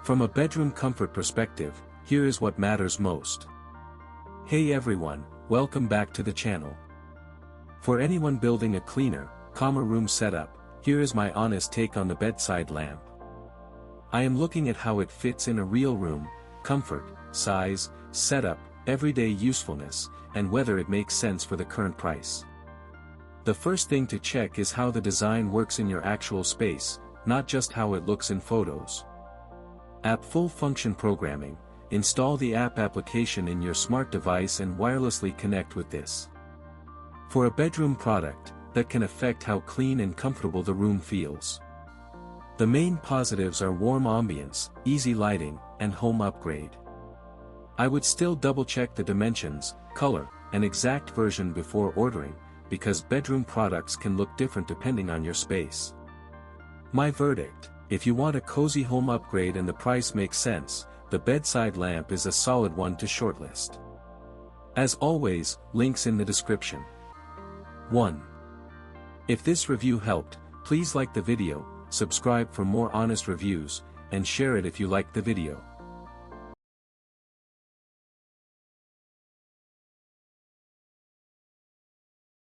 From a bedroom comfort perspective, here is what matters most. Hey everyone, welcome back to the channel. For anyone building a cleaner, calmer room setup, here is my honest take on the bedside lamp. I am looking at how it fits in a real room, comfort, size, setup, everyday usefulness, and whether it makes sense for the current price. The first thing to check is how the design works in your actual space, not just how it looks in photos. App full function programming. Install the app application in your smart device and wirelessly connect with this. For a bedroom product, that can affect how clean and comfortable the room feels. The main positives are warm ambience, easy lighting, and home upgrade. I would still double-check the dimensions, color, and exact version before ordering, because bedroom products can look different depending on your space. My verdict: if you want a cozy home upgrade and the price makes sense, the bedside lamp is a solid one to shortlist. As always, links in the description. 1. If this review helped, please like the video, subscribe for more honest reviews, and share it if you liked the video.